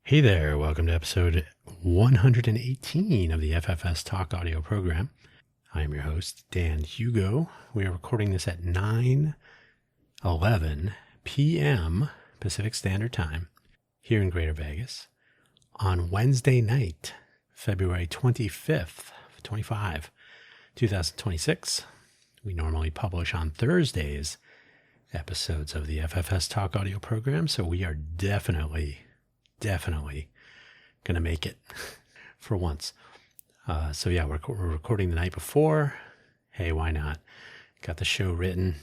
Hey there, welcome to episode 118 of the FFS Talk audio program. I am your host, Dan Hugo. We are recording this at 9:11 p.m. Pacific Standard Time here in Greater Vegas on Wednesday night, February 25th, 2026. We normally publish on Thursdays episodes of the FFS Talk audio program, so we are definitely gonna make it for once. We're recording the night before. Hey, why not? Got the show written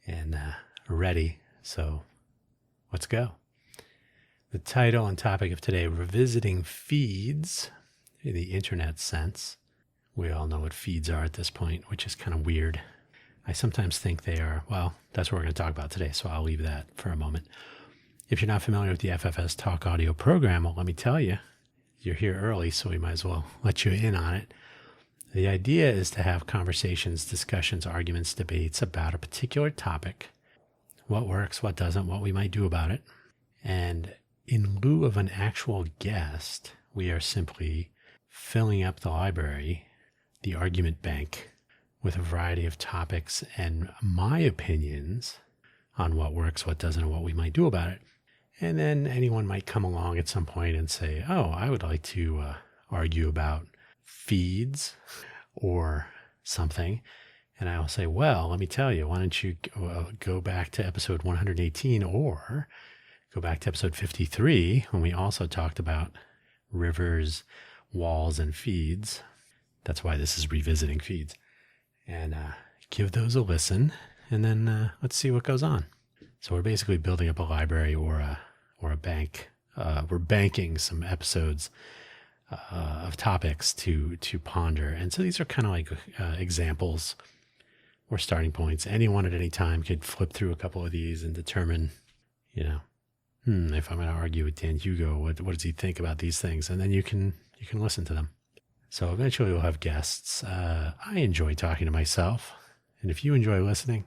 and ready. So let's go. The title and topic of today: revisiting feeds in the internet sense. We all know what feeds are at this point, which is kind of weird. I sometimes think they are. Well, that's what we're going to talk about today. So I'll leave that for a moment. If you're not familiar with the FFS Talk audio program, well, let me tell you, you're here early, so we might as well let you in on it. The idea is to have conversations, discussions, arguments, debates about a particular topic, what works, what doesn't, what we might do about it. And in lieu of an actual guest, we are simply filling up the library, the argument bank, with a variety of topics and my opinions on what works, what doesn't, and what we might do about it. And then anyone might come along at some point and say, oh, I would like to argue about feeds or something. And I'll say, well, let me tell you, why don't you go back to episode 118 or go back to episode 53 when we also talked about rivers, walls, and feeds. That's why this is revisiting feeds. And give those a listen, and then let's see what goes on. So we're basically building up a library or a bank. We're banking some episodes of topics to ponder. And so these are kind of like examples or starting points. Anyone at any time could flip through a couple of these and determine, if I'm going to argue with Dan Hugo, what does he think about these things? And then you can listen to them. So eventually we'll have guests. I enjoy talking to myself. And if you enjoy listening,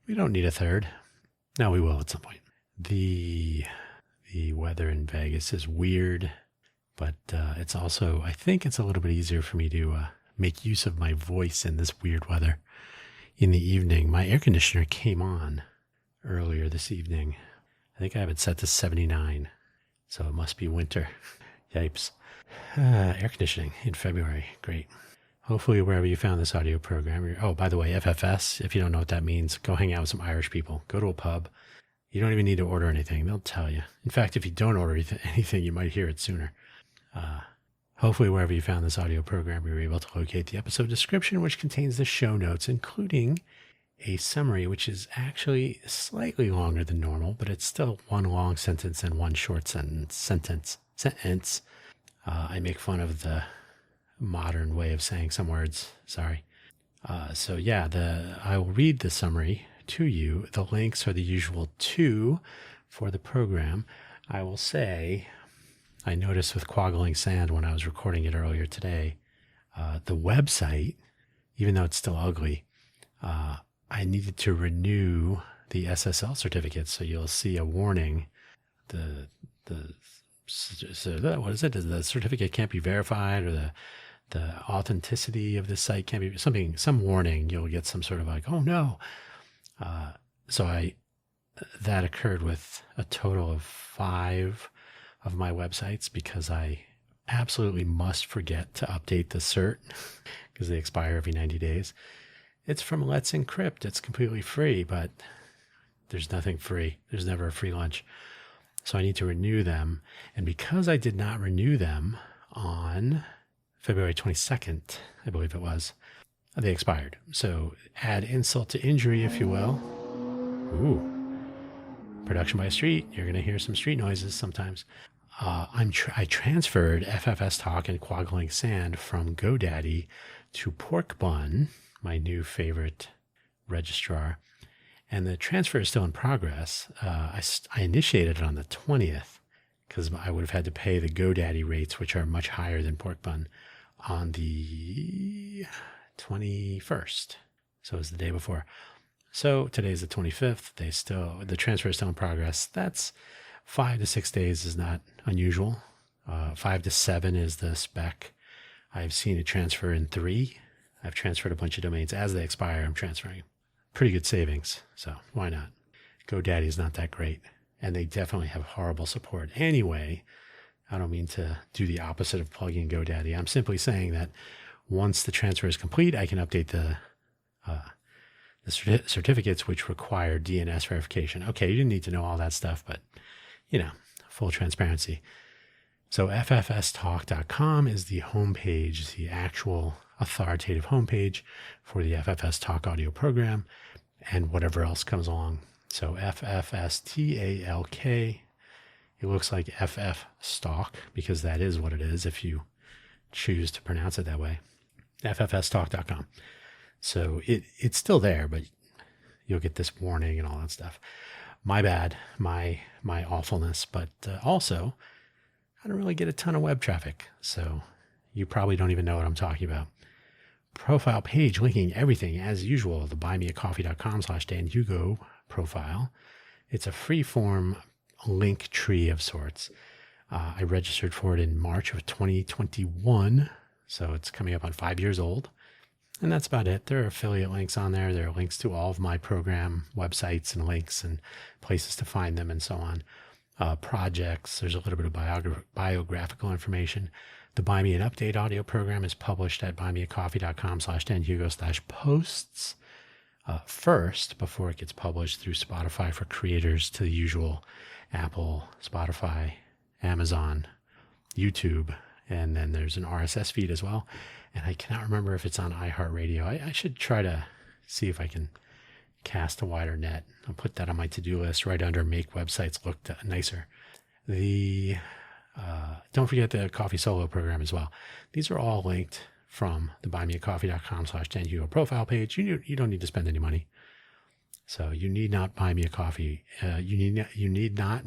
we don't need a third. No, we will at some point. The weather in Vegas is weird, but it's also, I think it's a little bit easier for me to make use of my voice in this weird weather. In the evening, my air conditioner came on earlier this evening. I think I have it set to 79, so it must be winter. Yipes. Air conditioning in February. Great. Hopefully wherever you found this audio program. Oh, by the way, FFS, if you don't know what that means, go hang out with some Irish people. Go to a pub. You don't even need to order anything. They'll tell you. In fact, if you don't order anything, you might hear it sooner. Hopefully wherever you found this audio program, you were able to locate the episode description, which contains the show notes, including a summary, which is actually slightly longer than normal, but it's still one long sentence and one short sentence. I make fun of the modern way of saying some words. Sorry. I will read the summary to you. The links are the usual two for the program. I will say, I noticed with Quaggling Sand when I was recording it earlier today, the website, even though it's still ugly, I needed to renew the SSL certificate. So you'll see a warning. What is it? The certificate can't be verified, or the authenticity of this site can't be some warning. You'll get some sort of like, oh no. That occurred with a total of 5 of my websites because I absolutely must forget to update the cert because they expire every 90 days. It's from Let's Encrypt. It's completely free, but there's nothing free. There's never a free lunch. So I need to renew them. And because I did not renew them on February 22nd, I believe it was, they expired. So add insult to injury, if you will. Ooh. Production by street. You're going to hear some street noises sometimes. I transferred FFS Talk and Quaggling Sand from GoDaddy to Pork Bun, my new favorite registrar. And the transfer is still in progress. I initiated it on the 20th because I would have had to pay the GoDaddy rates, which are much higher than Pork Bun, on the 21st. So it was the day before. So today's the 25th. The transfer is still in progress. That's 5 to 6 days is not unusual. 5 to 7 is the spec. I've seen it transfer in 3. I've transferred a bunch of domains. As they expire, I'm transferring. Pretty good savings, so why not? GoDaddy is not that great, and they definitely have horrible support. Anyway, I don't mean to do the opposite of plugging GoDaddy. I'm simply saying that once the transfer is complete, I can update the certificates which require DNS verification. Okay, you didn't need to know all that stuff, but, full transparency. So ffstalk.com is the homepage, the actual authoritative homepage for the FFS Talk audio program and whatever else comes along. So FFSTALK, it looks like FF Stalk because that is what it is if you choose to pronounce it that way. ffstalk.com. So it's still there, but you'll get this warning and all that stuff. My bad, my awfulness, but also I don't really get a ton of web traffic, so you probably don't even know what I'm talking about. Profile page linking everything as usual, the buymeacoffee.com/DanHugo profile. It's a free-form link tree of sorts. I registered for it in March of 2021, so it's coming up on 5 years old. And that's about it. There are affiliate links on there. There are links to all of my program websites and links and places to find them and so on. Projects, there's a little bit of biographical information. The Buy Me an Update audio program is published at buymeacoffee.com/danhugo/posts first before it gets published through Spotify for creators to the usual Apple, Spotify, Amazon, YouTube, and then there's an RSS feed as well. And I cannot remember if it's on iHeartRadio. I should try to see if I can cast a wider net. I'll put that on my to-do list right under make websites look nicer. Don't forget the Coffee Solo program as well. These are all linked from the buymeacoffee.com/DanHugo profile page. You don't need to spend any money. So you need not buy me a coffee. You need not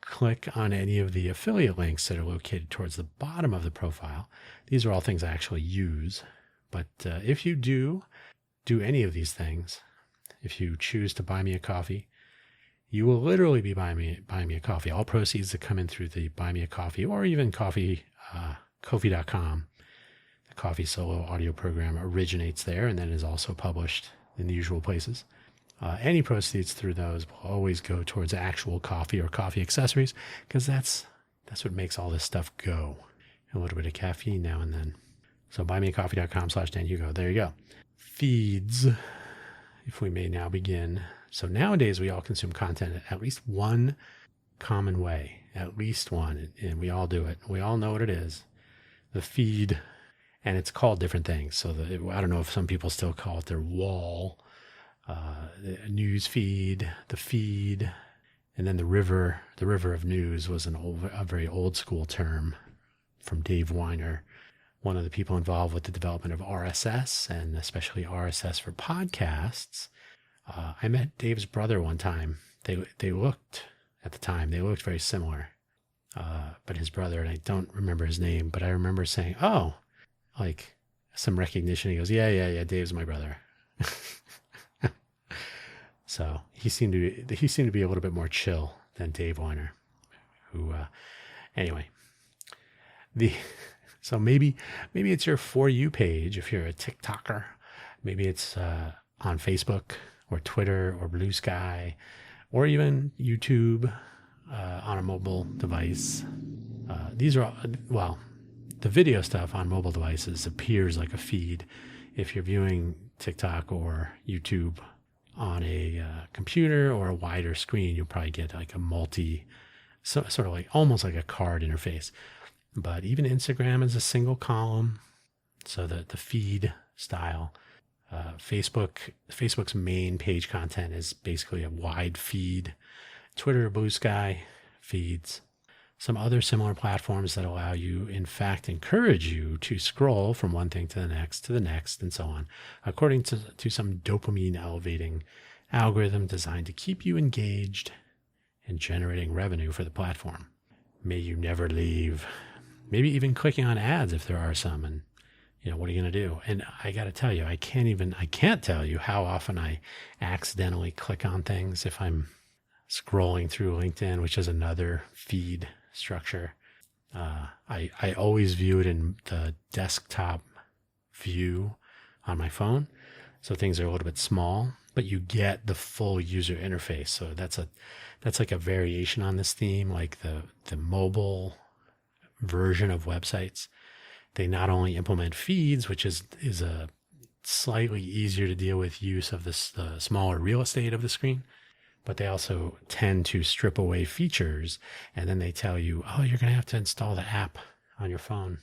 click on any of the affiliate links that are located towards the bottom of the profile. These are all things I actually use. But if you do any of these things, if you choose to buy me a coffee, you will literally be buying me a coffee. All proceeds that come in through the Buy Me a Coffee or even Ko-fi.com, the Coffee Solo audio program originates there and then is also published in the usual places. Any proceeds through those will always go towards actual coffee or coffee accessories because that's what makes all this stuff go. A little bit of caffeine now and then. So buymeacoffee.com/DanHugo. There you go. Feeds, if we may now begin. So nowadays we all consume content at least one common way, at least one, and we all do it. We all know what it is. The feed, and it's called different things. So I don't know if some people still call it their wall, the news feed, the feed, and then the river of news was a very old school term from Dave Weiner, one of the people involved with the development of RSS and especially RSS for podcasts. I met Dave's brother one time. They looked very similar. But his brother, and I don't remember his name, but I remember saying, oh, like some recognition. He goes, yeah, Dave's my brother. So he seemed to be a little bit more chill than Dave Weiner, who, anyway, so maybe it's your For You page if you're a TikToker. Maybe it's on Facebook or Twitter or Blue Sky or even YouTube on a mobile device. These are, the video stuff on mobile devices appears like a feed. If you're viewing TikTok or YouTube on a computer or a wider screen, you'll probably get like a sort of like almost like a card interface. But even Instagram is a single column, so that the feed style. Facebook's main page content is basically a wide feed. Twitter, Blue Sky, feeds. Some other similar platforms that allow you, in fact, encourage you to scroll from one thing to the next, and so on, according to some dopamine elevating algorithm designed to keep you engaged and generating revenue for the platform. May you never leave. Maybe even clicking on ads if there are some, and what are you going to do? And I got to tell you, I can't tell you how often I accidentally click on things if I'm scrolling through LinkedIn, which is another feed structure. I always view it in the desktop view on my phone. So things are a little bit small, but you get the full user interface. So that's like a variation on this theme, like the mobile version of websites. They not only implement feeds, which is a slightly easier to deal with use of the smaller real estate of the screen, but they also tend to strip away features, and then they tell you, oh, you're going to have to install the app on your phone.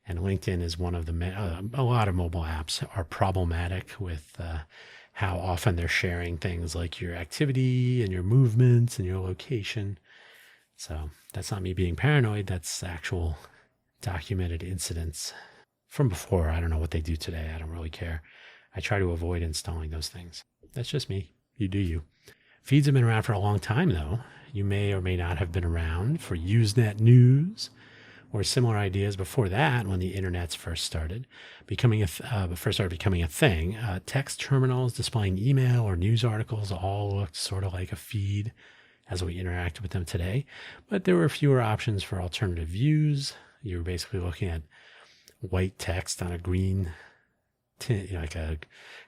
And LinkedIn is one of a lot of mobile apps are problematic with how often they're sharing things like your activity and your movements and your location. So that's not me being paranoid. That's actual documented incidents from before. I don't know what they do today. I don't really care. I try to avoid installing those things. That's just me. You do you. Feeds have been around for a long time, though. You may or may not have been around for Usenet News or similar ideas before that, when the internets first started becoming a thing. Text terminals displaying email or news articles all looked sort of like a feed as we interact with them today, but there were fewer options for alternative views. You were basically looking at white text on a green tint, like a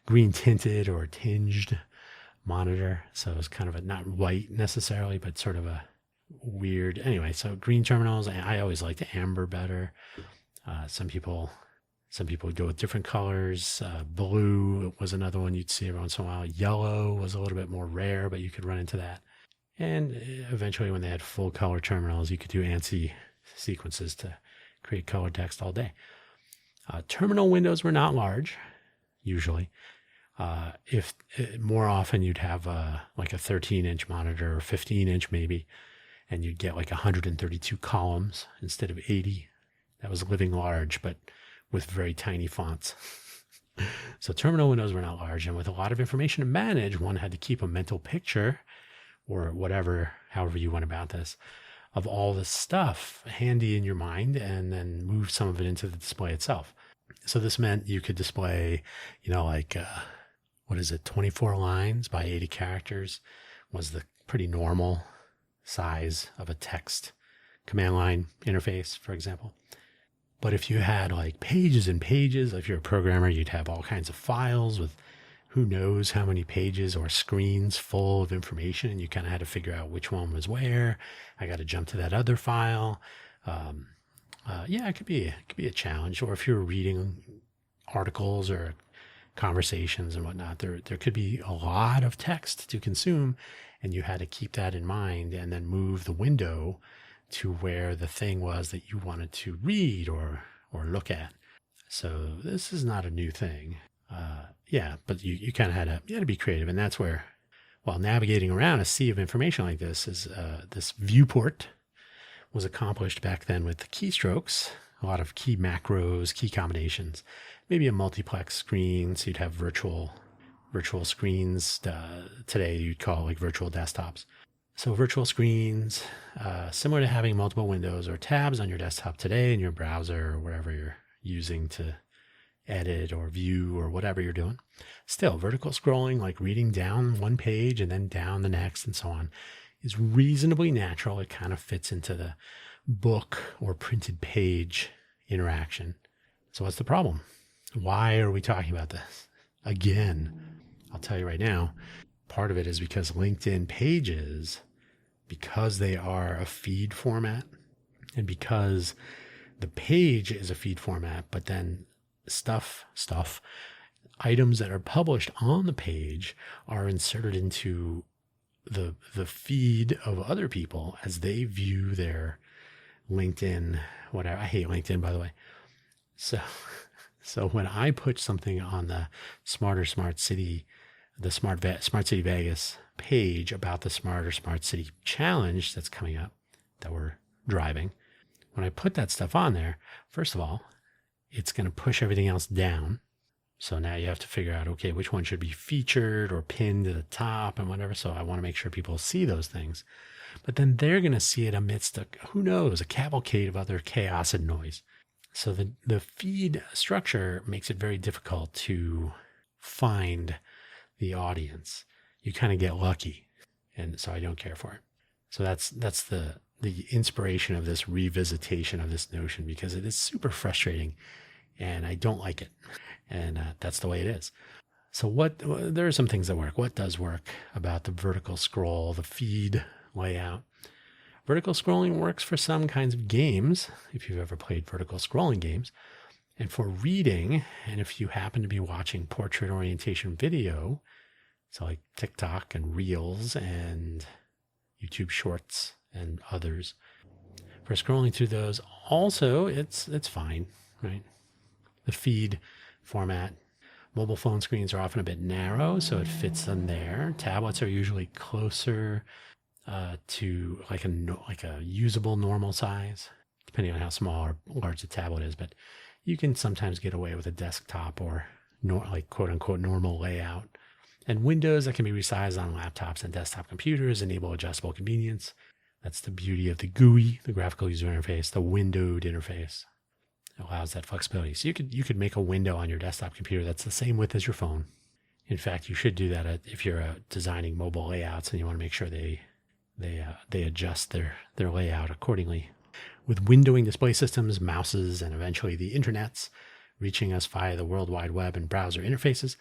green tinted or tinged monitor. So it was kind of not white necessarily, but sort of a weird. Anyway, so green terminals. I always liked amber better. Some people would go with different colors. Blue was another one you'd see every once in a while. Yellow was a little bit more rare, but you could run into that. And eventually, when they had full color terminals, you could do ANSI sequences to create color text all day. Terminal windows were not large, usually. If more often you'd have like a 13-inch monitor or 15-inch maybe, and you'd get like 132 columns instead of 80. That was living large, but with very tiny fonts. So terminal windows were not large, and with a lot of information to manage, one had to keep a mental picture or whatever, however you went about this, of all this stuff handy in your mind, and then move some of it into the display itself. So this meant you could display, 24 lines by 80 characters was the pretty normal size of a text command line interface, for example. But if you had like pages and pages, if you're a programmer, you'd have all kinds of files with who knows how many pages or screens full of information, and you kind of had to figure out which one was where. I got to jump to that other file. It could be a challenge. Or if you're reading articles or conversations and whatnot, there could be a lot of text to consume, and you had to keep that in mind and then move the window to where the thing was that you wanted to read or look at. So this is not a new thing. But you kind of had to be creative, and that's where, while navigating around a sea of information like this, is this viewport was accomplished back then with the keystrokes, a lot of key macros, key combinations, maybe a multiplex screen, so you'd have virtual screens. Today you'd call like virtual desktops. So virtual screens, similar to having multiple windows or tabs on your desktop today in your browser or wherever you're using to edit or view or whatever you're doing. Still, vertical scrolling, like reading down one page and then down the next and so on, is reasonably natural. It kind of fits into the book or printed page interaction. So what's the problem? Why are we talking about this? Again, I'll tell you right now, part of it is because LinkedIn pages, because they are a feed format, and because the page is a feed format, but then items that are published on the page are inserted into the feed of other people as they view their LinkedIn, whatever. I hate LinkedIn, by the way. So when I put something on the Smart City Vegas page about the Smarter Smart City Challenge that's coming up, that we're driving, when I put that stuff on there, first of all, it's going to push everything else down. So now you have to figure out, okay, which one should be featured or pinned to the top and whatever. So I want to make sure people see those things. But then they're going to see it amidst a cavalcade of other chaos and noise. So the feed structure makes it very difficult to find the audience. You kind of get lucky. And so I don't care for it. So that's the inspiration of this revisitation of this notion, because it is super frustrating and I don't like it. And that's the way it is. So there are some things that work. What does work about the vertical scroll, the feed layout? Vertical scrolling works for some kinds of games, if you've ever played vertical scrolling games. And for reading, and if you happen to be watching portrait orientation video, so like TikTok and Reels and YouTube Shorts and others, for scrolling through those, also it's fine, right? The feed format, mobile phone screens are often a bit narrow, so it fits them there. Tablets are usually closer to like a usable normal size, depending on how small or large the tablet is. But you can sometimes get away with a desktop or like quote unquote normal layout. And windows that can be resized on laptops and desktop computers enable adjustable convenience. That's the beauty of the GUI, the graphical user interface, the windowed interface. It allows that flexibility. So you could make a window on your desktop computer that's the same width as your phone. In fact, you should do that if you're designing mobile layouts and you want to make sure they adjust their layout accordingly. With windowing display systems, mouses, and eventually the internets reaching us via the World Wide Web and browser interfaces,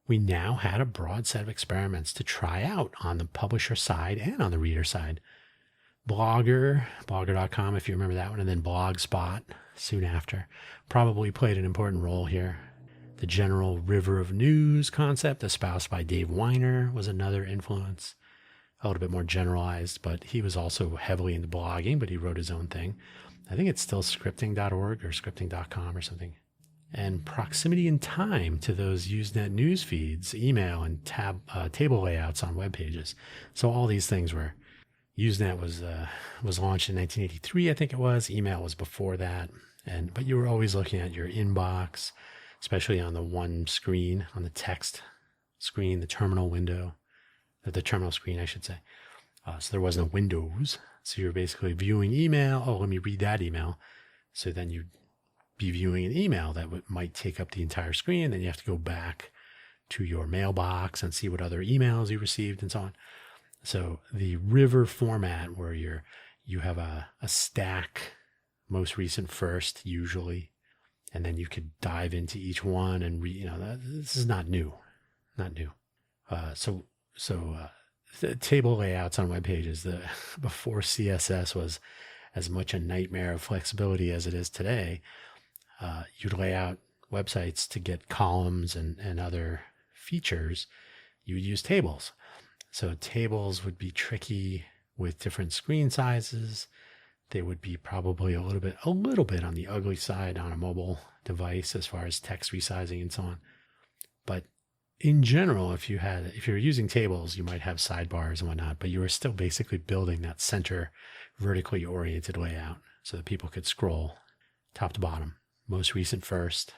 we now had a broad set of experiments to try out on the publisher side and on the reader side. Blogger.com, if you remember that one, and then Blogspot soon after, probably played an important role here. The general river of news concept espoused by Dave Weiner was another influence. A little bit more generalized, but he was also heavily into blogging, but he wrote his own thing. I think it's still scripting.org or scripting.com or something. And proximity in time to those Usenet news feeds, email, and table layouts on web pages. So all these things were, Usenet was launched in 1983, I think it was. Email was before that. But you were always looking at your inbox, especially on the one screen, on the text screen, the terminal window. The terminal screen, I should say. So there wasn't Windows. So you're basically viewing email. Oh, let me read that email. So then you'd be viewing an email that might take up the entire screen. Then you have to go back to your mailbox and see what other emails you received and so on. So the river format where you have a stack, most recent first usually, and then you could dive into each one and this is not new. The table layouts on web pages, before CSS was as much a nightmare of flexibility as it is today, you'd lay out websites to get columns and other features. You would use tables. So tables would be tricky with different screen sizes. They would be probably a little bit on the ugly side on a mobile device as far as text resizing and so on. But in general, if you're using tables, you might have sidebars and whatnot, but you were still basically building that center vertically oriented layout so that people could scroll top to bottom, most recent first.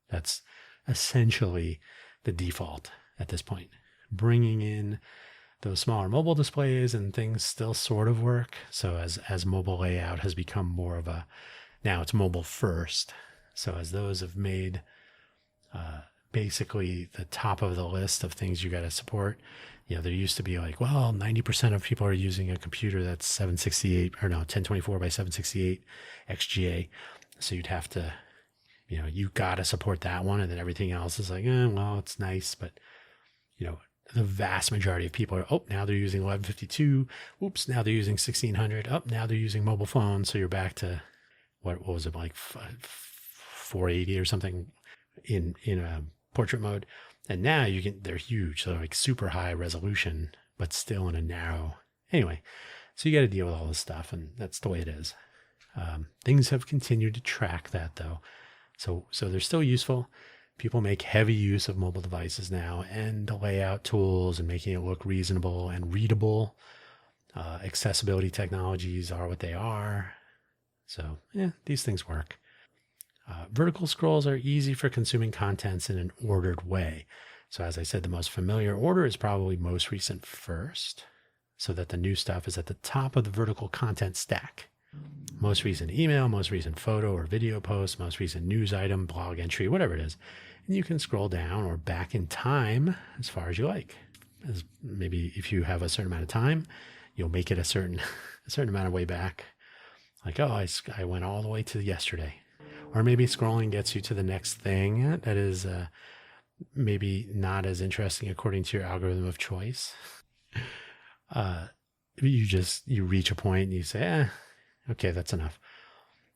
That's essentially the default at this point. Bringing in those smaller mobile displays and things still sort of work. So as mobile layout has become more of now it's mobile first. So as those have made basically the top of the list of things you got to support. There used to be like, 90% of people are using a computer that's 1024 by 768 XGA. So you'd have to, you got to support that one. And then everything else is like, it's nice. But, the vast majority of people are, now they're using 1152. Oops, now they're using 1600. Now they're using mobile phones. So you're back to, what was it, like 480 or something in a portrait mode. And now they're huge. So they're like super high resolution, but still in a narrow. Anyway, so you got to deal with all this stuff, and that's the way it is. Things have continued to track that though. So they're still useful. People make heavy use of mobile devices now, and the layout tools and making it look reasonable and readable. Accessibility technologies are what they are. So these things work. Vertical scrolls are easy for consuming contents in an ordered way. So as I said, the most familiar order is probably most recent first, so that the new stuff is at the top of the vertical content stack. Most recent email, most recent photo or video post, most recent news item, blog entry, whatever it is. And you can scroll down or back in time as far as you like. as maybe if you have a certain amount of time, you'll make it a certain amount of way back. Like, oh, I went all the way to yesterday. Or maybe scrolling gets you to the next thing that is maybe not as interesting according to your algorithm of choice. You reach a point and you say, okay, that's enough.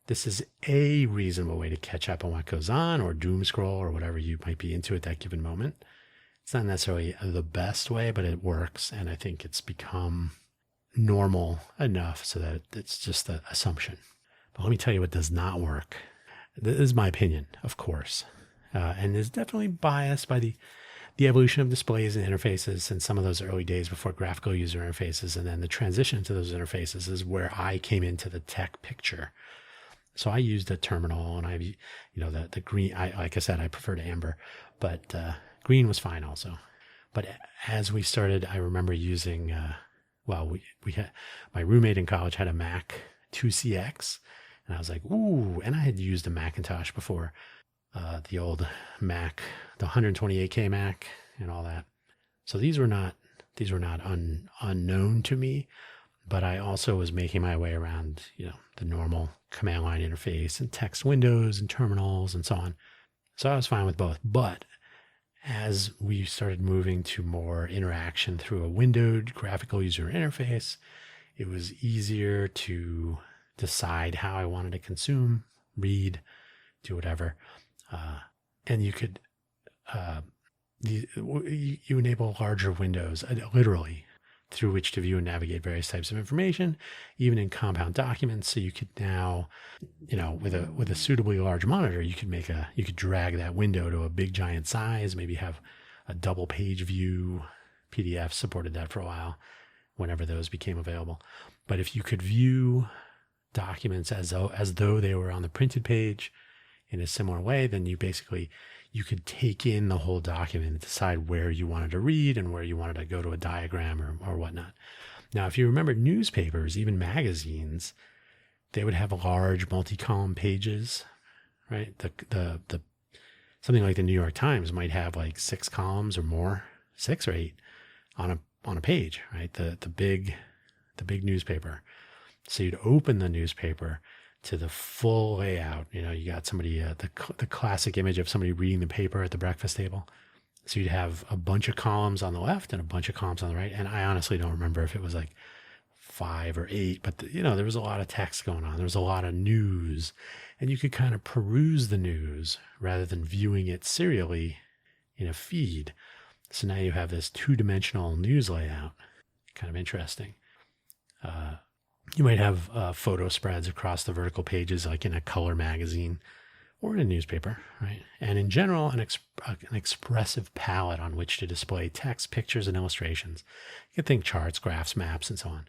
This is a reasonable way to catch up on what goes on, or doom scroll, or whatever you might be into at that given moment. It's not necessarily the best way, but it works. And I think it's become normal enough so that it's just the assumption. But let me tell you what does not work. This is my opinion, of course, and is definitely biased by the evolution of displays and interfaces since some of those early days before graphical user interfaces, and then the transition to those interfaces is where I came into the tech picture. So I used a terminal, and the green. Like I said, I preferred amber, but green was fine also. But as we started, I remember using. We had my roommate in college had a Mac 2CX, and I was like, ooh! And I had used a Macintosh before, the old Mac, the 128K Mac, and all that. So these were not unknown to me. But I also was making my way around, the normal command line interface and text windows and terminals and so on. So I was fine with both. But as we started moving to more interaction through a windowed graphical user interface, it was easier to decide how I wanted to consume, read, do whatever. And you could, you enable larger windows, literally, through which to view and navigate various types of information, even in compound documents. So you could now, with a suitably large monitor, you could drag that window to a big giant size, maybe have a double page view. PDF supported that for a while, whenever those became available. But if you could view documents as though they were on the printed page in a similar way, then you could take in the whole document and decide where you wanted to read and where you wanted to go to a diagram or whatnot. Now, if you remember newspapers, even magazines, they would have large multi-column pages, right? The something like the New York Times might have like 6 columns or more, 6 or 8 on a page, right? The big newspaper. So you'd open the newspaper to the full layout. You got somebody, the classic image of somebody reading the paper at the breakfast table. So you'd have a bunch of columns on the left and a bunch of columns on the right. And I honestly don't remember if it was like 5 or 8, but there was a lot of text going on. There was a lot of news, and you could kind of peruse the news rather than viewing it serially in a feed. So now you have this 2-dimensional news layout. Kind of interesting. You might have photo spreads across the vertical pages, like in a color magazine or in a newspaper, right? And in general, an expressive palette on which to display text, pictures, and illustrations. You could think charts, graphs, maps, and so on.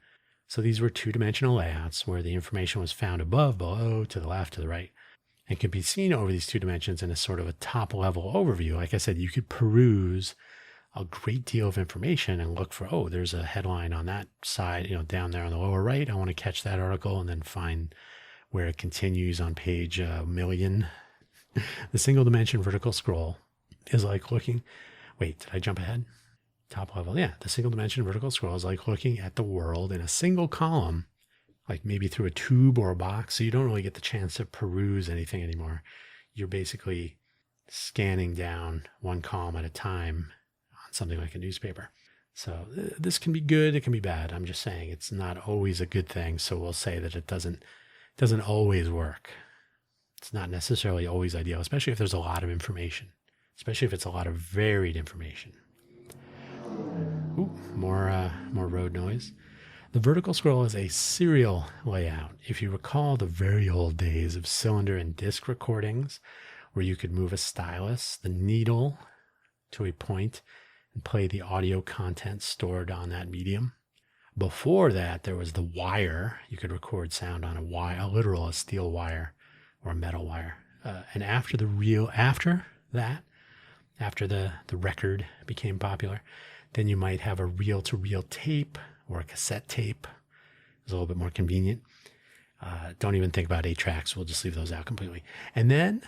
So these were 2-dimensional layouts where the information was found above, below, to the left, to the right, and could be seen over these 2 dimensions in a sort of a top-level overview. Like I said, you could peruse a great deal of information and look for, there's a headline on that side, down there on the lower right. I want to catch that article and then find where it continues on page 1,000,000. The single dimension vertical scroll is like looking, wait, did I jump ahead? Top level. Yeah. The single dimension vertical scroll is like looking at the world in a single column, like maybe through a tube or a box. So you don't really get the chance to peruse anything anymore. You're basically scanning down one column at a time, something like a newspaper. So this can be good, it can be bad. I'm just saying it's not always a good thing. So we'll say that it doesn't always work. It's not necessarily always ideal, especially if there's a lot of information, especially if it's a lot of varied information. Ooh, more road noise. The vertical scroll is a serial layout. If you recall the very old days of cylinder and disc recordings, where you could move a stylus, the needle, to a point and play the audio content stored on that medium. Before that, there was the wire. You could record sound on a wire, a steel wire or a metal wire. And after the record became popular, then you might have a reel-to-reel tape or a cassette tape. It's a little bit more convenient. Don't even think about 8 tracks. We'll just leave those out completely. And then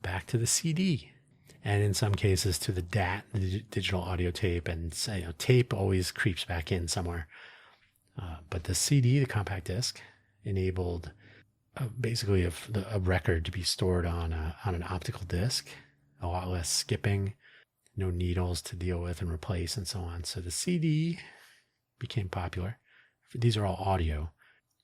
back to the CD. and in some cases to the DAT, the digital audio tape, and tape always creeps back in somewhere. But the CD, the compact disc, enabled basically a record to be stored on an optical disc, a lot less skipping, no needles to deal with and replace, and so on. So the CD became popular. These are all audio.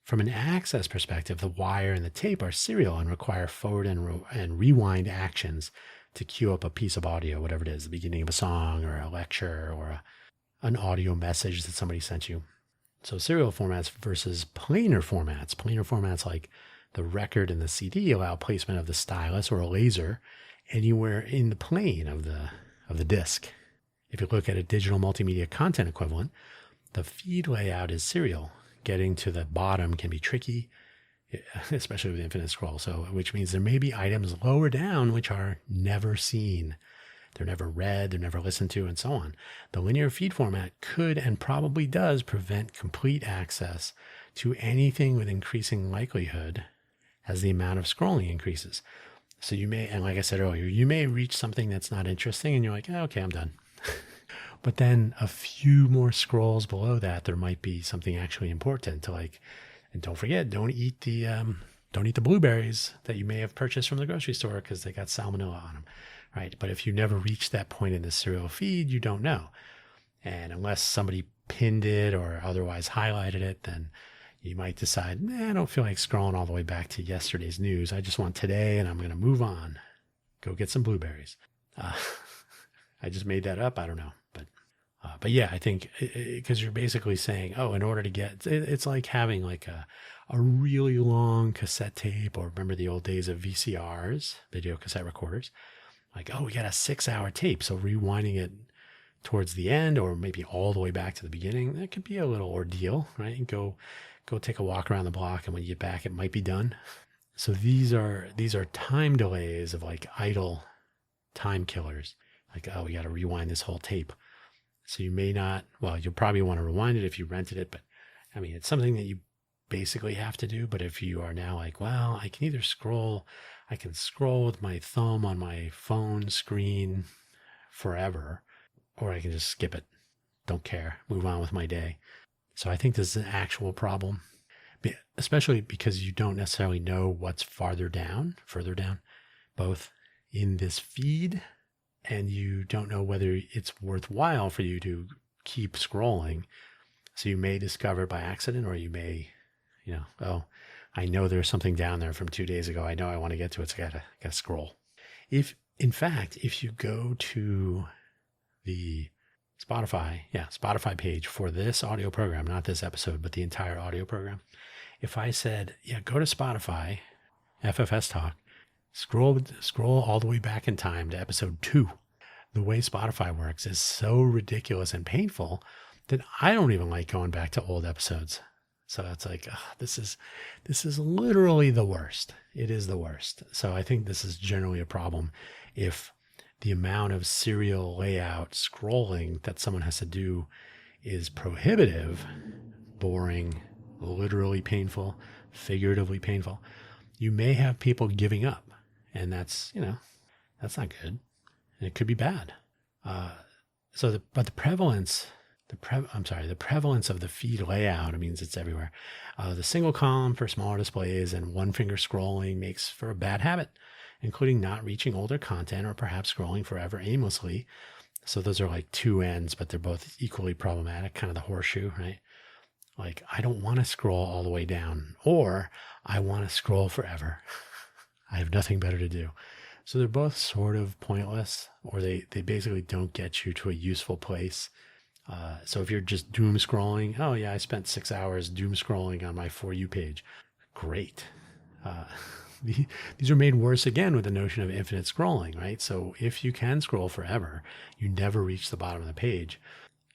From an access perspective, the wire and the tape are serial and require forward and rewind actions to queue up a piece of audio, whatever it is, the beginning of a song or a lecture or an audio message that somebody sent you. So serial formats versus planar formats. Planar formats like the record and the CD allow placement of the stylus or a laser anywhere in the plane of the disc. If you look at a digital multimedia content equivalent, the feed layout is serial. Getting to the bottom can be tricky, especially with infinite scroll. So, which means there may be items lower down which are never seen. They're never read, they're never listened to, and so on. The linear feed format could and probably does prevent complete access to anything with increasing likelihood as the amount of scrolling increases. So you may, and like I said earlier, you may reach something that's not interesting and you're like, oh, okay, I'm done. But then a few more scrolls below that, there might be something actually important to like, and don't forget, don't eat the blueberries that you may have purchased from the grocery store because they got salmonella on them, right? But if you never reach that point in the serial feed, you don't know. And unless somebody pinned it or otherwise highlighted it, then you might decide, I don't feel like scrolling all the way back to yesterday's news. I just want today and I'm going to move on. Go get some blueberries. I just made that up. I don't know. But yeah, I think because you're basically saying, oh, in order to get, it's like having like a really long cassette tape, or remember the old days of VCRs, video cassette recorders, like, oh, we got a 6-hour tape. So rewinding it towards the end, or maybe all the way back to the beginning, that could be a little ordeal, right? And go take a walk around the block. And when you get back, it might be done. So these are time delays of like idle time killers. Like, oh, we got to rewind this whole tape. So you may not, well, you'll probably want to rewind it if you rented it, but I mean, it's something that you basically have to do. But if you are now like, well, I can scroll with my thumb on my phone screen forever, or I can just skip it. Don't care, move on with my day. So I think this is an actual problem, especially because you don't necessarily know what's further down, both in this feed, and you don't know whether it's worthwhile for you to keep scrolling. So you may discover it by accident, or you may, oh, I know there's something down there from 2 days ago. I know I want to get to it, so I gotta scroll. If you go to the Spotify page for this audio program, not this episode, but the entire audio program. If I said, go to Spotify, FFS Talk, scroll all the way back in time to episode 2. The way Spotify works is so ridiculous and painful that I don't even like going back to old episodes. So it's like, this is literally the worst. It is the worst. So I think this is generally a problem if the amount of serial layout scrolling that someone has to do is prohibitive, boring, literally painful, figuratively painful. You may have people giving up. And that's not good. And it could be bad. The prevalence of the feed layout, it means it's everywhere. The single column for smaller displays and one finger scrolling makes for a bad habit, including not reaching older content or perhaps scrolling forever aimlessly. So those are like two ends, but they're both equally problematic, kind of the horseshoe, right? Like, I don't want to scroll all the way down, or I want to scroll forever. I have nothing better to do. So they're both sort of pointless, or they basically don't get you to a useful place. So if you're just doom scrolling, oh yeah, I spent 6 hours doom scrolling on my For You page. Great. These are made worse again with the notion of infinite scrolling, right? So if you can scroll forever, you never reach the bottom of the page.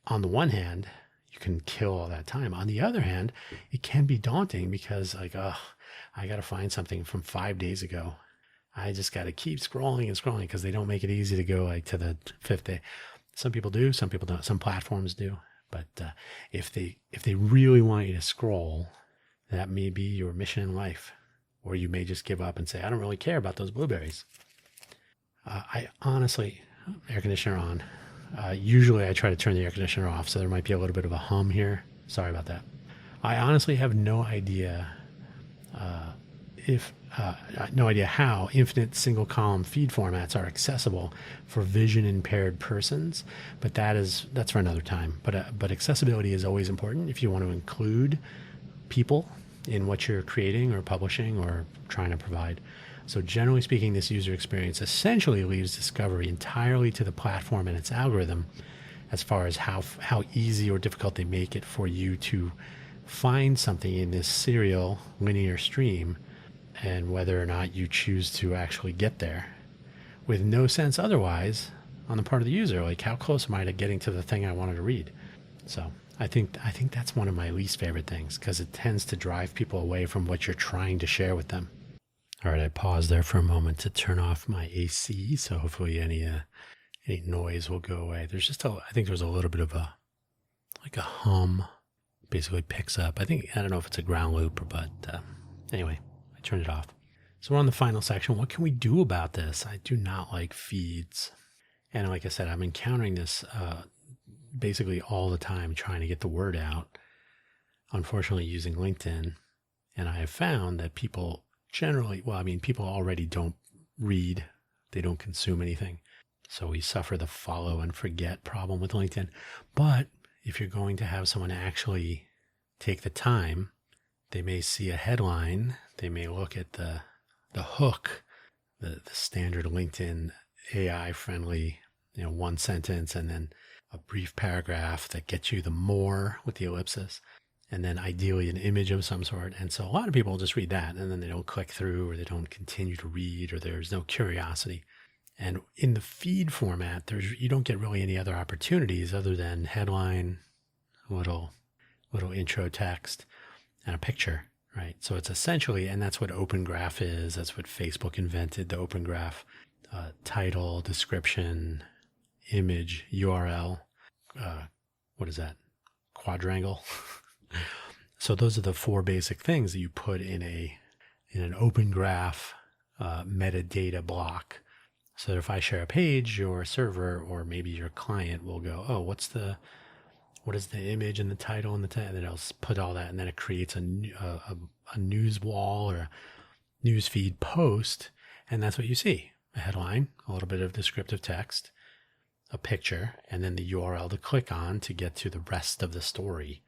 On the one hand, you can kill all that time. On the other hand, it can be daunting because like, I got to find something from 5 days ago. I just got to keep scrolling and scrolling because they don't make it easy to go like to the 5th day. Some people do, some people don't. Some platforms do. But if they really want you to scroll, that may be your mission in life. Or you may just give up and say, I don't really care about those blueberries. I honestly, air conditioner on. Usually I try to turn the air conditioner off, so there might be a little bit of a hum here. Sorry about that. I honestly have no idea if no idea how infinite single column feed formats are accessible for vision impaired persons, but that's for another time. But accessibility is always important if you want to include people in what you're creating or publishing or trying to provide. So generally speaking, this user experience essentially leaves discovery entirely to the platform and its algorithm as far as how easy or difficult they make it for you to find something in this serial linear stream, and whether or not you choose to actually get there, with no sense otherwise on the part of the user, like how close am I to getting to the thing I wanted to read. So I think that's one of my least favorite things, because it tends to drive people away from what you're trying to share with them. All right, I paused there for a moment to turn off my AC, so hopefully any noise will go away. There's just I think there's a little bit of a hum, basically picks up. I don't know if it's a ground loop, but anyway, I turned it off. So we're on the final section. What can we do about this? I do not like feeds, and like I said, I'm encountering this basically all the time, trying to get the word out. Unfortunately, using LinkedIn, and I have found that people people already don't read, they don't consume anything. So we suffer the follow and forget problem with LinkedIn. But if you're going to have someone actually take the time, they may see a headline, they may look at the hook, the standard LinkedIn AI friendly, one sentence and then a brief paragraph that gets you the more with the ellipsis, and then ideally an image of some sort. And so a lot of people will just read that, and then they don't click through, or they don't continue to read, or there's no curiosity. And in the feed format, you don't get really any other opportunities other than headline, little intro text, and a picture, right? So it's essentially, and that's what Open Graph is. That's what Facebook invented, the Open Graph. Title, description, image, URL. What is that? Quadrangle. So those are the four basic things that you put in an Open Graph metadata block. So that if I share a page, your server or maybe your client will go, oh, what is the image and the title and and then it'll put all that, and then it creates a news wall or a news feed post, and that's what you see: a headline, a little bit of descriptive text, a picture, and then the URL to click on to get to the rest of the story,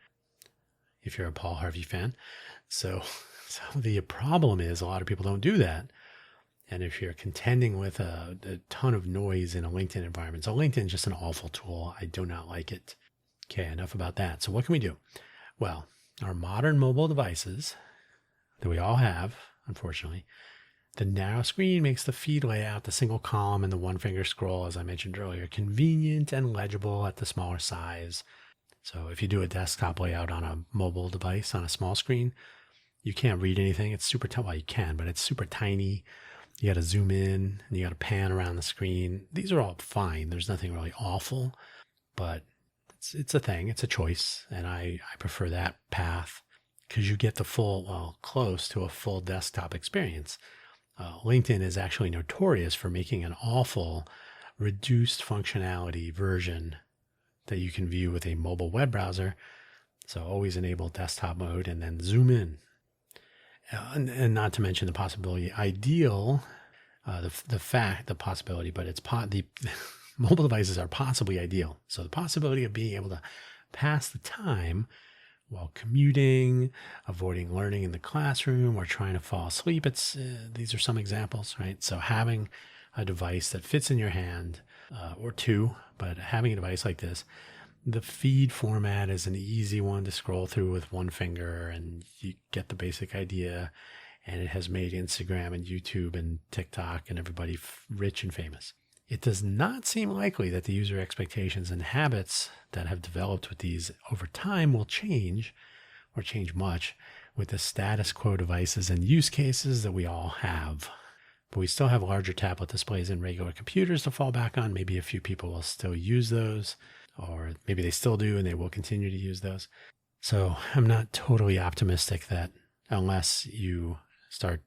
if you're a Paul Harvey fan. So the problem is a lot of people don't do that. And if you're contending with a ton of noise in a LinkedIn environment, so LinkedIn is just an awful tool. I do not like it. Okay, enough about that. So what can we do? Well, our modern mobile devices that we all have, unfortunately, the narrow screen makes the feed layout, the single column and the one finger scroll, as I mentioned earlier, convenient and legible at the smaller size. So if you do a desktop layout on a mobile device on a small screen, you can't read anything. It's super tiny. Well, you can, but it's super tiny. You got to zoom in and you got to pan around the screen. These are all fine. There's nothing really awful, but it's a thing. It's a choice. And I prefer that path because you get the close to a full desktop experience. LinkedIn is actually notorious for making an awful reduced functionality version that you can view with a mobile web browser. So always enable desktop mode and then zoom in. And not to mention the possibility, possibility, but the mobile devices are possibly ideal. So the possibility of being able to pass the time while commuting, avoiding learning in the classroom, or trying to fall asleep. These are some examples, right? So having a device that fits in your hand, or two, but having a device like this, the feed format is an easy one to scroll through with one finger, and you get the basic idea. And it has made Instagram and YouTube and TikTok and everybody rich and famous. It does not seem likely that the user expectations and habits that have developed with these over time will change, or change much, with the status quo devices and use cases that we all have. But we still have larger tablet displays and regular computers to fall back on. Maybe a few people will still use those, or maybe they still do and they will continue to use those. So I'm not totally optimistic that unless you start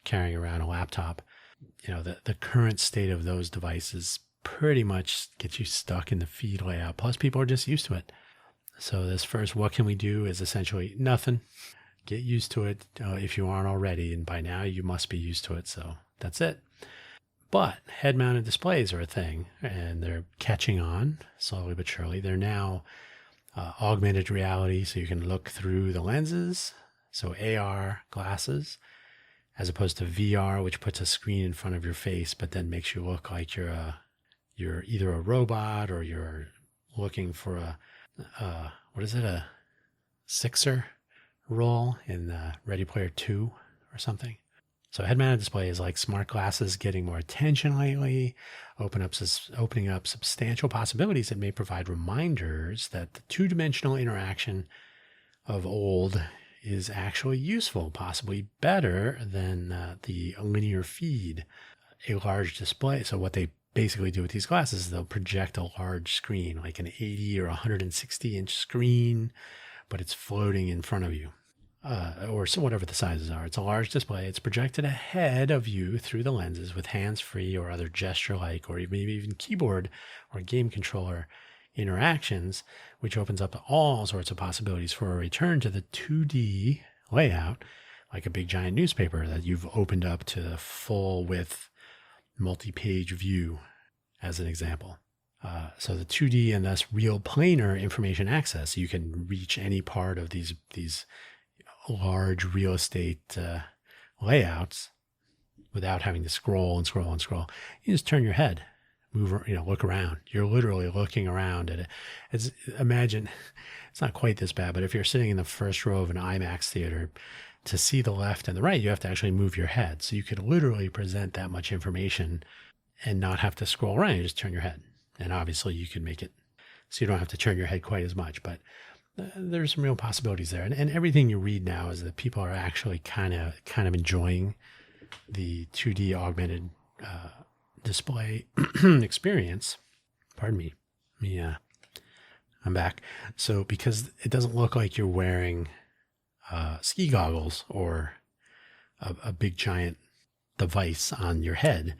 carrying around a laptop, the current state of those devices pretty much gets you stuck in the feed layout. Plus, people are just used to it. So this first, what can we do, is essentially nothing. Get used to it if you aren't already, and by now you must be used to it. So that's it. But head-mounted displays are a thing, and they're catching on slowly but surely. They're now augmented reality, so you can look through the lenses. So AR glasses, as opposed to VR, which puts a screen in front of your face, but then makes you look like you're either a robot or you're looking for a Sixer role in Ready Player 2 or something. So head-mounted display is like smart glasses getting more attention lately, opening up substantial possibilities that may provide reminders that the two-dimensional interaction of old is actually useful, possibly better than the linear feed. A large display. So what they basically do with these glasses is they'll project a large screen, like an 80 or 160-inch screen, but it's floating in front of you. Or so whatever the sizes are. It's a large display. It's projected ahead of you through the lenses with hands-free or other gesture-like or maybe even keyboard or game controller interactions, which opens up all sorts of possibilities for a return to the 2D layout, like a big giant newspaper that you've opened up to the full-width multi-page view, as an example. So the 2D and thus real planar information access, you can reach any part of these large real estate layouts without having to scroll and scroll and scroll. You just turn your head, look around. You're literally looking around at it. Imagine, it's not quite this bad, but if you're sitting in the first row of an IMAX theater, to see the left and the right, you have to actually move your head. So you could literally present that much information and not have to scroll around. You just turn your head. And obviously you can make it so you don't have to turn your head quite as much, but there's some real possibilities there. And everything you read now is that people are actually kind of enjoying the 2D augmented display experience. Pardon me. I'm back. So because it doesn't look like you're wearing ski goggles or a big giant device on your head,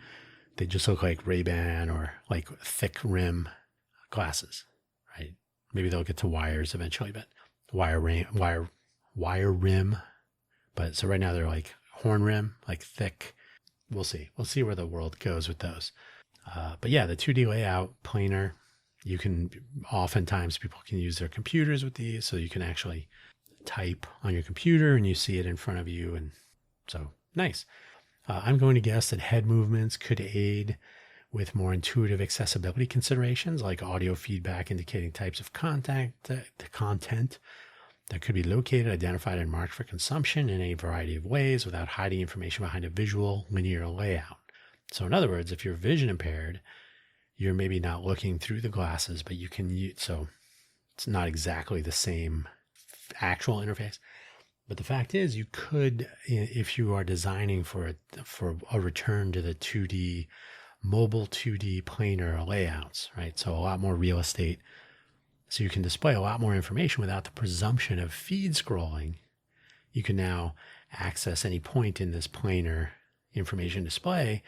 they just look like Ray-Ban or like thick rim glasses, right? Maybe they'll get to wires eventually, but wire rim. But so right now they're like horn rim, like thick. We'll see. We'll see where the world goes with those. But yeah, the 2D layout, planar. You can, oftentimes people can use their computers with these, so you can actually type on your computer and you see it in front of you. And so nice. I'm going to guess that head movements could aid with more intuitive accessibility considerations like audio feedback indicating types of content that could be located, identified, and marked for consumption in a variety of ways without hiding information behind a visual linear layout. So in other words, if you're vision impaired, you're maybe not looking through the glasses, but you can use, so it's not exactly the same actual interface. But the fact is, you could, if you are designing for a return to the 2D, mobile 2D planar layouts, right? So a lot more real estate. So you can display a lot more information without the presumption of feed scrolling. You can now access any point in this planar information display.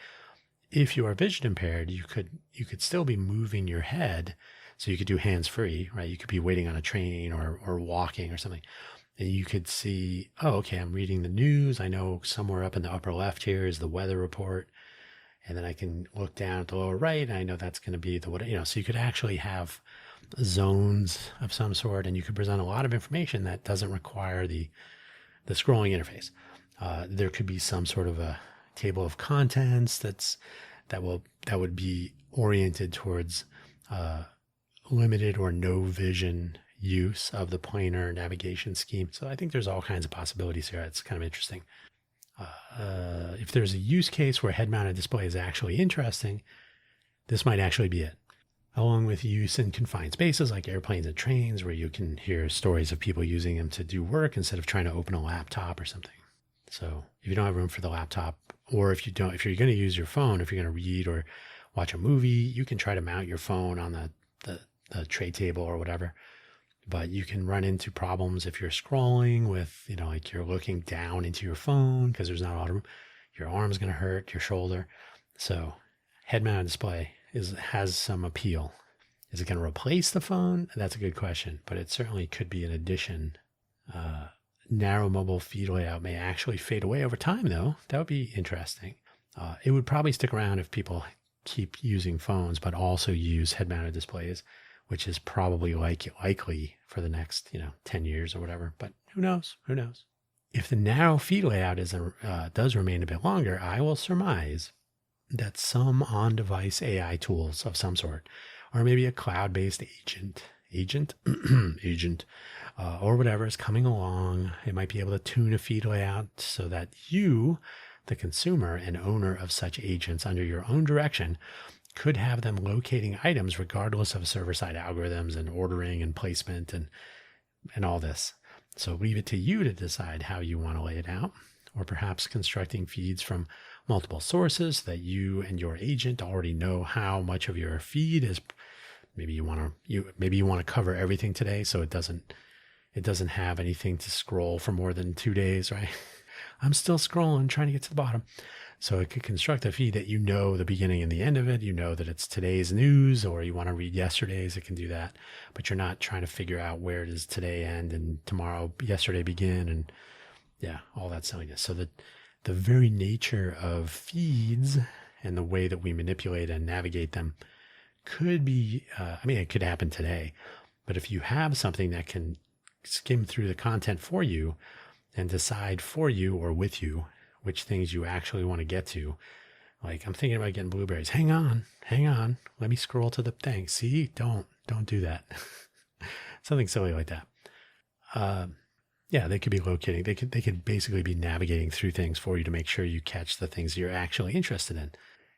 If you are vision impaired, you could still be moving your head. So you could do hands-free, right? You could be waiting on a train or walking or something. And you could see, oh, okay, I'm reading the news. I know somewhere up in the upper left here is the weather report. And then I can look down at the lower right, and I know that's going to be so you could actually have zones of some sort, and you could present a lot of information that doesn't require the scrolling interface. There could be some sort of a table of contents that would be oriented towards limited or no vision use of the planar navigation scheme. So I think there's all kinds of possibilities here. It's kind of interesting. If there's a use case where head-mounted display is actually interesting, this might actually be it. Along with use in confined spaces like airplanes and trains, where you can hear stories of people using them to do work instead of trying to open a laptop or something. So if you don't have room for the laptop, or if you're going to use your phone, if you're going to read or watch a movie, you can try to mount your phone on the tray table or whatever. But you can run into problems if you're scrolling with, like you're looking down into your phone because there's not a lot of room. your arm's going to hurt, your shoulder. So head-mounted display has some appeal. Is it going to replace the phone? That's a good question, but it certainly could be an addition. Narrow mobile feed layout may actually fade away over time, though. That would be interesting. It would probably stick around if people keep using phones, but also use head-mounted displays, which is probably likely for the next 10 years or whatever. But who knows? Who knows? If the narrow feed layout does remain a bit longer, I will surmise that some on-device AI tools of some sort, or maybe a cloud-based agent, or whatever is coming along. It might be able to tune a feed layout so that you, the consumer and owner of such agents under your own direction, could have them locating items regardless of server-side algorithms and ordering and placement and all this. So leave it to you to decide how you want to lay it out, or perhaps constructing feeds from multiple sources that you and your agent already know how much of your feed is. Maybe you want to cover everything today, so it doesn't have anything to scroll for more than 2 days, right? I'm still scrolling, trying to get to the bottom. So it could construct a feed that the beginning and the end of it. You know that it's today's news, or you want to read yesterday's, it can do that. But you're not trying to figure out where does today end and yesterday begin, and all that silliness. So the very nature of feeds and the way that we manipulate and navigate them could be, it could happen today. But if you have something that can skim through the content for you and decide for you or with you which things you actually want to get to. Like, I'm thinking about getting blueberries. Hang on. Let me scroll to the thing. See, don't do that. Something silly like that. They could be locating. They could basically be navigating through things for you to make sure you catch the things you're actually interested in.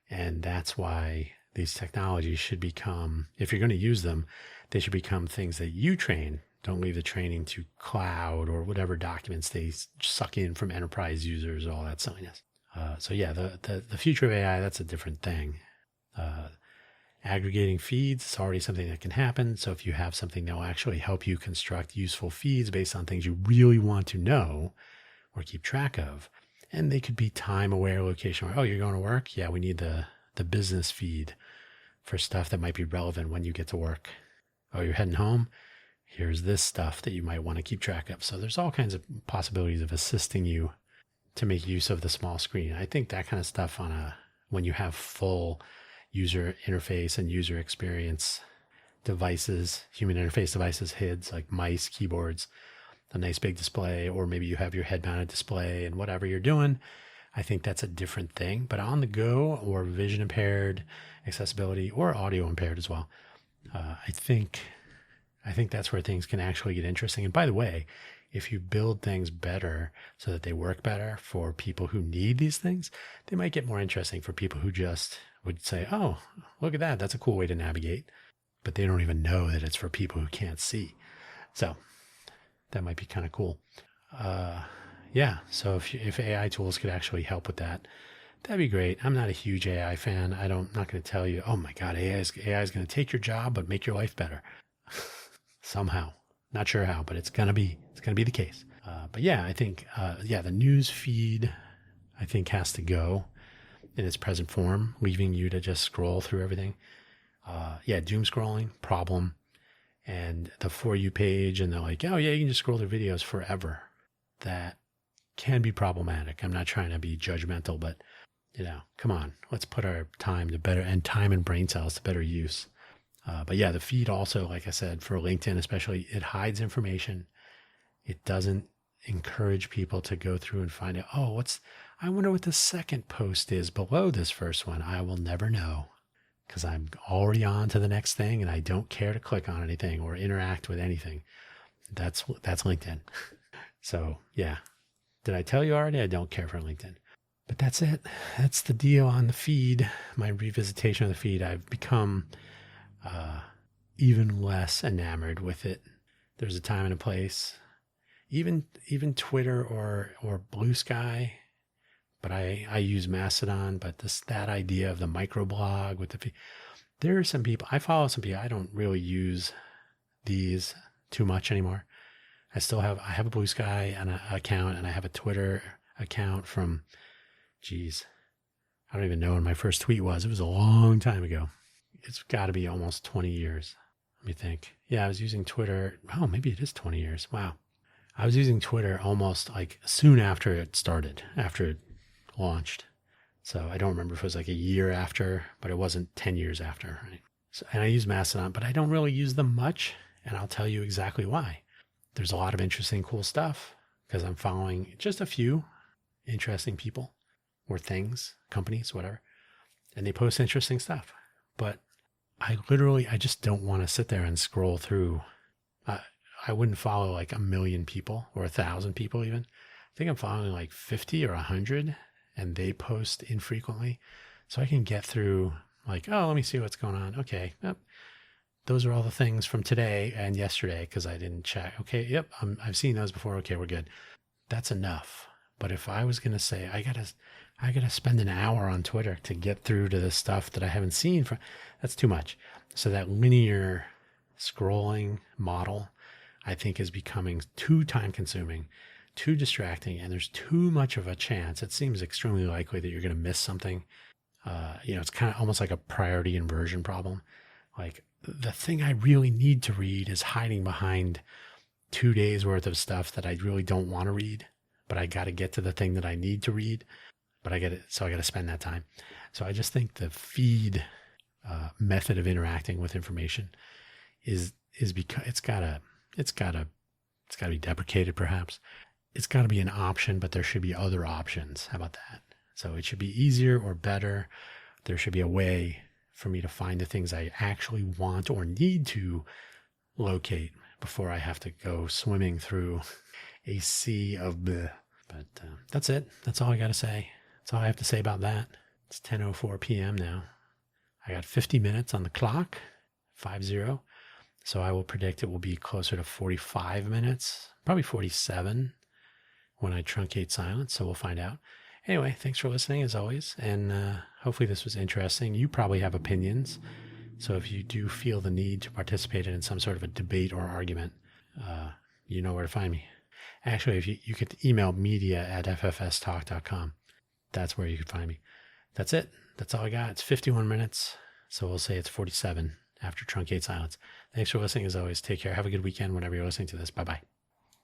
And that's why these technologies should become, if you're going to use them, they should become things that you train. Don't leave the training to cloud or whatever documents they suck in from enterprise users, all that silliness. The future of AI, that's a different thing. Aggregating feeds is already something that can happen. So if you have something that will actually help you construct useful feeds based on things you really want to know or keep track of, and they could be time-aware, location-aware. Oh, you're going to work? Yeah, we need the business feed for stuff that might be relevant when you get to work. Oh, you're heading home? Here's this stuff that you might want to keep track of. So there's all kinds of possibilities of assisting you to make use of the small screen. I think that kind of stuff when you have full user interface and user experience devices, human interface devices, HIDs like mice, keyboards, a nice big display, or maybe you have your head-mounted display and whatever you're doing, I think that's a different thing. But on the go, or vision impaired, accessibility, or audio impaired as well, I think that's where things can actually get interesting. And by the way, if you build things better so that they work better for people who need these things, they might get more interesting for people who just would say, oh, look at that. That's a cool way to navigate. But they don't even know that it's for people who can't see. So that might be kind of cool. So if AI tools could actually help with that, that'd be great. I'm not a huge AI fan. I'm not going to tell you, oh my God, AI is going to take your job, but make your life better. Somehow. Not sure how, but it's going to be the case. I think the news feed, I think, has to go in its present form, leaving you to just scroll through everything. Doom scrolling, problem. And the For You page, and they're like, oh yeah, you can just scroll through videos forever. That can be problematic. I'm not trying to be judgmental, but come on, let's put our time and brain cells to better use. The feed also, like I said, for LinkedIn especially, it hides information. It doesn't encourage people to go through and find out, I wonder what the second post is below this first one. I will never know because I'm already on to the next thing and I don't care to click on anything or interact with anything. That's LinkedIn. So yeah, did I tell you already? I don't care for LinkedIn. But that's it. That's the deal on the feed. My revisitation of the feed. I've become even less enamored with it. There's a time and a place. Even Twitter or Blue Sky, but I use Mastodon. But that idea of the microblog with the feed, there are some people, I follow some people. I don't really use these too much anymore. I have a Blue Sky account, and I have a Twitter account from Geez, I don't even know when my first tweet was. It was a long time ago. It's got to be almost 20 years. Let me think. Yeah, I was using Twitter. Oh, maybe it is 20 years. Wow. I was using Twitter almost like soon after it started, after it launched. So I don't remember if it was like a year after, but it wasn't 10 years after. Right? So, and I use Mastodon, but I don't really use them much. And I'll tell you exactly why. There's a lot of interesting, cool stuff because I'm following just a few interesting people or things, companies, whatever. And they post interesting stuff. But I just don't want to sit there and scroll through. I wouldn't follow like 1 million people or 1,000 people even. I think I'm following like 50 or 100 and they post infrequently. So I can get through like, oh, let me see what's going on. Okay. Yep. Those are all the things from today and yesterday because I didn't check. Okay. Yep. I've seen those before. Okay. We're good. That's enough. But if I was going to say, I gotta spend an hour on Twitter to get through to the stuff that I haven't seen, that's too much. So that linear scrolling model, I think, is becoming too time consuming, too distracting, and there's too much of a chance. It seems extremely likely that you're going to miss something. It's kind of almost like a priority inversion problem. Like the thing I really need to read is hiding behind 2 days worth of stuff that I really don't want to read, but I got to get to the thing that I need to read. But I got to spend that time. So I just think the feed method of interacting with information is because it's got to be deprecated. Perhaps it's got to be an option, but there should be other options. How about that? So it should be easier or better. There should be a way for me to find the things I actually want or need to locate before I have to go swimming through a sea of bleh. But that's it. That's all I got to say. That's all I have to say about that. It's 10:04 p.m. now. I got 50 minutes on the clock, 50. So I will predict it will be closer to 45 minutes, probably 47 when I truncate silence. So we'll find out. Anyway, thanks for listening as always. And hopefully this was interesting. You probably have opinions. So if you do feel the need to participate in some sort of a debate or argument, you know where to find me. Actually, if you could email media@ffstalk.com. That's where you could find me. That's it. That's all I got. It's 51 minutes. So we'll say it's 47 after truncate silence. Thanks for listening as always. Take care. Have a good weekend whenever you're listening to this. Bye-bye.